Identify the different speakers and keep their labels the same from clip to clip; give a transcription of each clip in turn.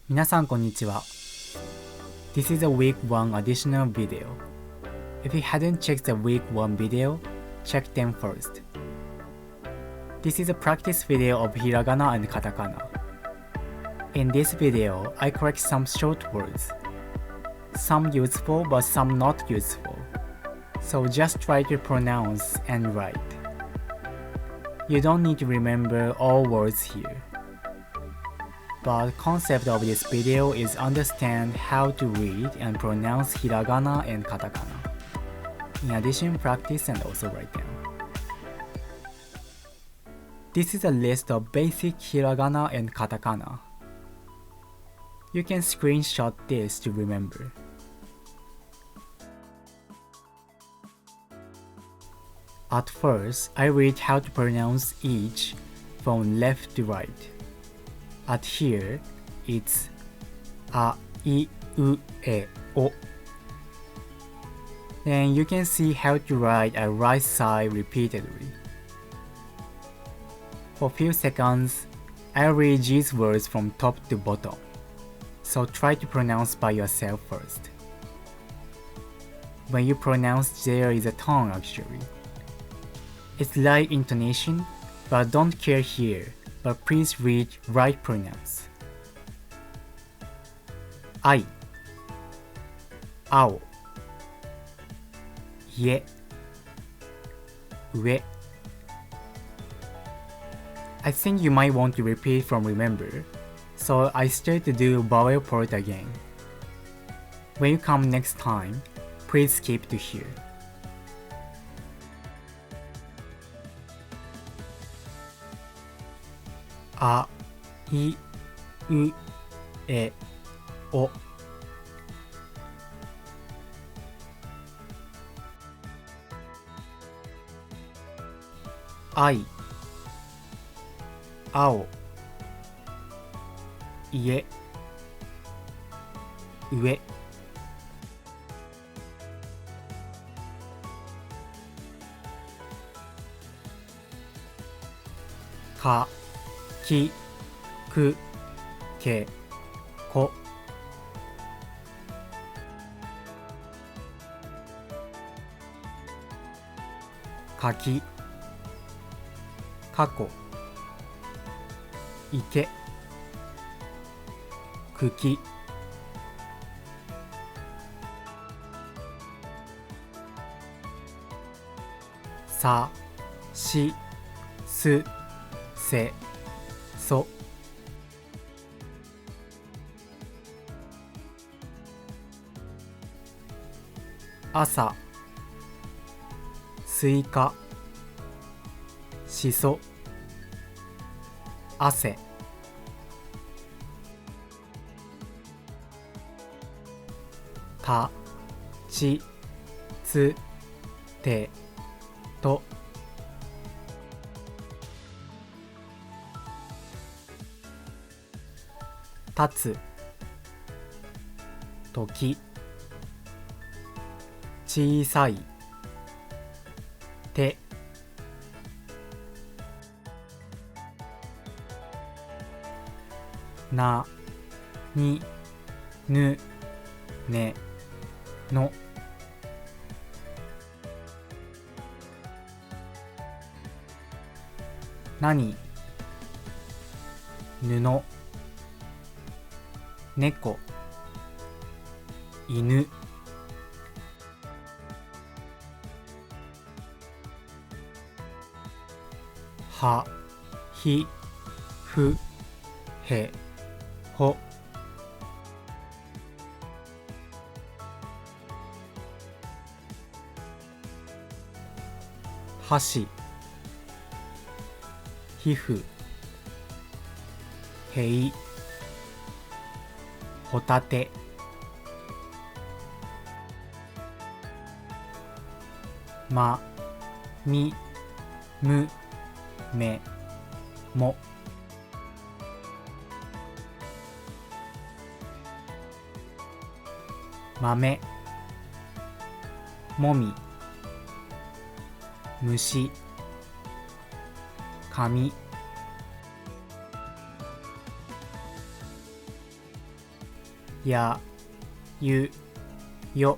Speaker 1: 皆さんこんにちは。This is a week 1 additional video. If you hadn't checked the week 1 video, check them first. This is a practice video of hiragana and katakana. In this video, I correct some short words. Some useful but some not useful. So just try to pronounce and write. You don't need to remember all words here.But the concept of this video is understand how to read and pronounce hiragana and katakana. In addition, practice and also write down. This is a list of basic hiragana and katakana. You can screenshot this to remember. At first, I read how to pronounce each from left to right.At here, it's あいうえお Then you can see how to write a right side repeatedly. For few seconds, I'll read these words from top to bottom. So try to pronounce by yourself first. When you pronounce, there is a tone actually. It's like intonation, but don't care here.But please read right pronouns. 愛青家上 I think you might want to repeat from remember, so I start to do vowel part again. When you come next time, please skip to here. あいうえお愛青家上かきくけこかきかこいけくきさしすせそ朝スイカしそ汗たちつてと立つ時小さい手なにぬねのなに布猫犬はひふへほ箸皮膚へいホタテまみむめも豆もみ虫紙やゆよ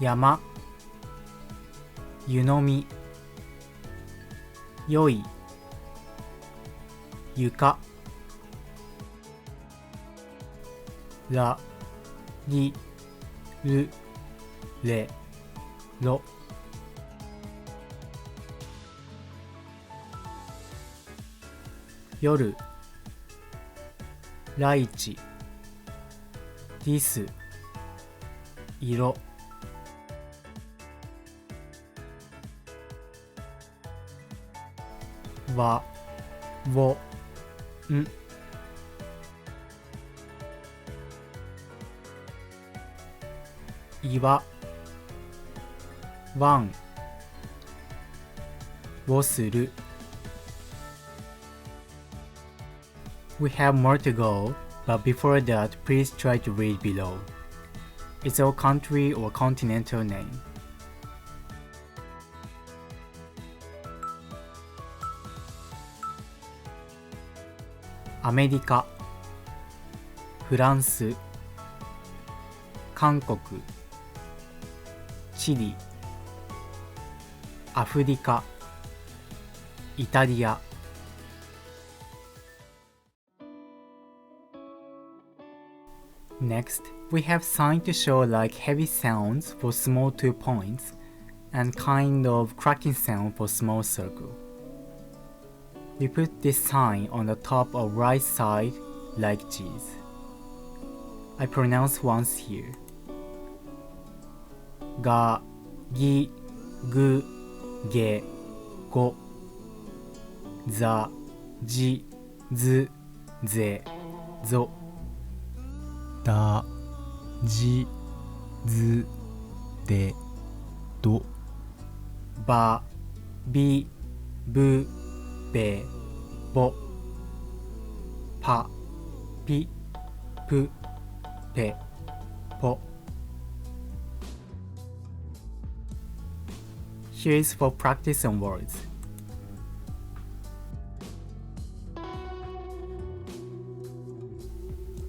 Speaker 1: 山湯飲みよい床らりるれろ夜ライチディス色わwoん岩わんをする We have more to go, but before that, please try to read below. It's a country or continental name. アメリカ、フランス、韓国、チリ、アフリカ、イタリア。Next, we have signs to show like heavy sounds for small 2 points and kind of cracking sound for small circle. We put this sign on the top of right side like cheese. I pronounce once here. が、ぎ、ぐ、げ、ご、ざ、じ、ず、ぜ、ぞ。だ、じ、ず、で、ど。ば、び、ぶ、べ、ぼ。ぱ、ぴ、ぷ、ぺ、ぽ。Here is for practice on words.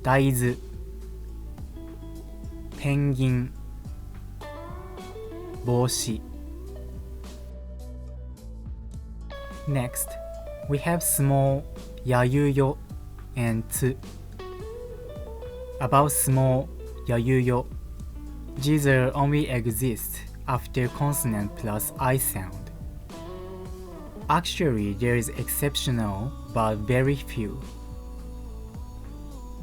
Speaker 1: 大豆ペンギン帽子 Next, we have small やゆよ and つ About small やゆよ These are only exist after consonant plus I sound. Actually, there is exceptional but very few.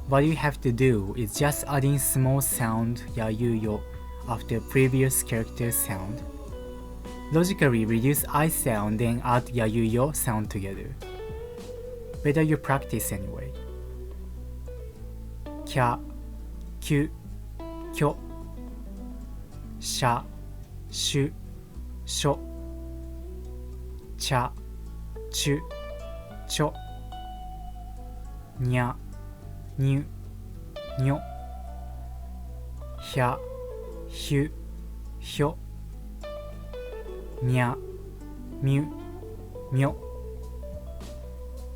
Speaker 1: What you have to do is just adding small sound やゆよ after previous character sound. Logically reduce I sound then add やゆよ sound together. Better you practice anyway. きゃ、きゅ、きょ、しゃ、しゅ、しょ、ちゃ、ちゅ、ちょ、にゃ、にゅ、にょ、ひゃ、ひゅ、ひょ、にゃ、みゅ、みょ、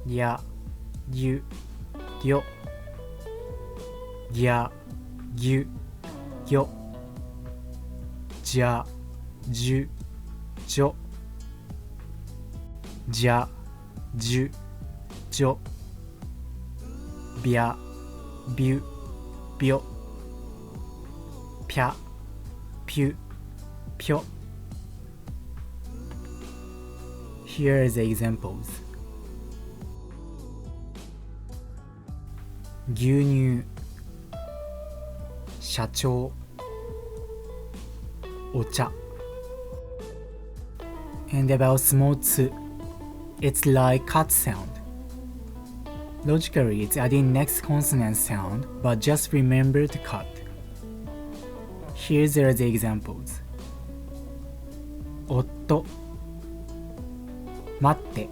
Speaker 1: りゃ、りゅ、りょ、ぎゃ、ぎゅ、ぎょ、じゃ、じゅ、じょ、じゃ、じゅ、じょ、びゃ、びゅ、びょ、ぴゃ、ぴゅ、ぴょ。Here are the examples. 牛乳、社長、お茶。And about small つ It's like cut sound. Logically, it's adding next consonant sound, but just remember to cut. Here are the examples. 夫、待って。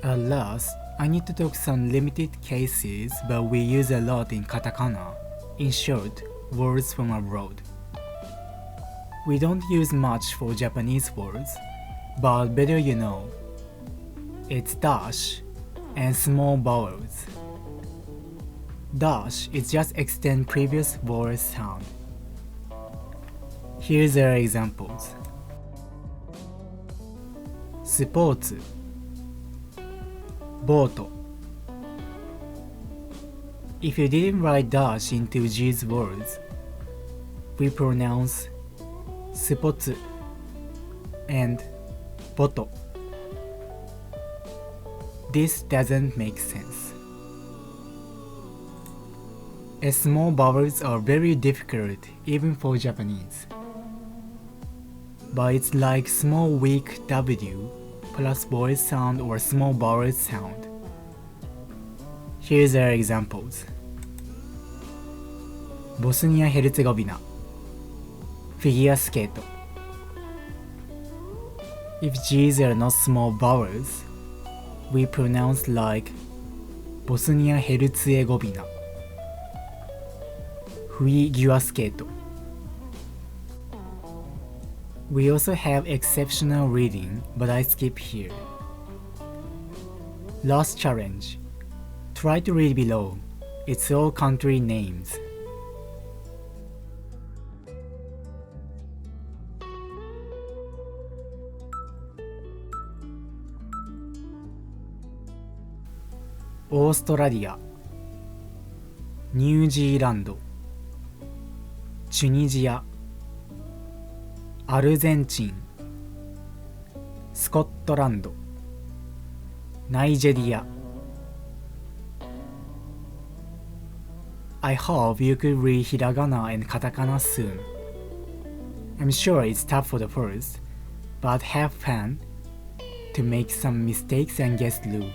Speaker 1: At last, I need to talk some limited cases, but we use a lot in katakana. In short, words from abroad. We don't use much for Japanese words, but better you know. It's dash and small vowels. Dash is just extend previous vowel sound. Here's our examples. スポーツ、ボート。If you didn't write dash into these words, we pronounce スポーツ and ボト。This doesn't make sense. As small vowels are very difficult even for Japanese. But it's like small weak W plus vowel sound or small vowel sound. Here's our examples. ボスニア・ヘルツェゴビナ、フィギュアスケート。If G's are not small vowels, we pronounce like ボスニア・ヘルツェゴビナ、フィギュアスケート。We also have exceptional reading, but I skip here. Last challenge. Try to read below. It's all country names. オーストラリア、ニュージーランド、チュニジア、アルゼンチン、スコットランド、ナイジェリア。I hope you could read hiragana and katakana soon. I'm sure it's tough for the first, but have fun to make some mistakes and get through.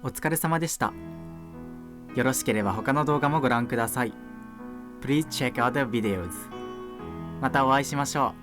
Speaker 1: お疲れ様でした。よろしければ他の動画もご覧ください。Please check out the videos. またお会いしましょう。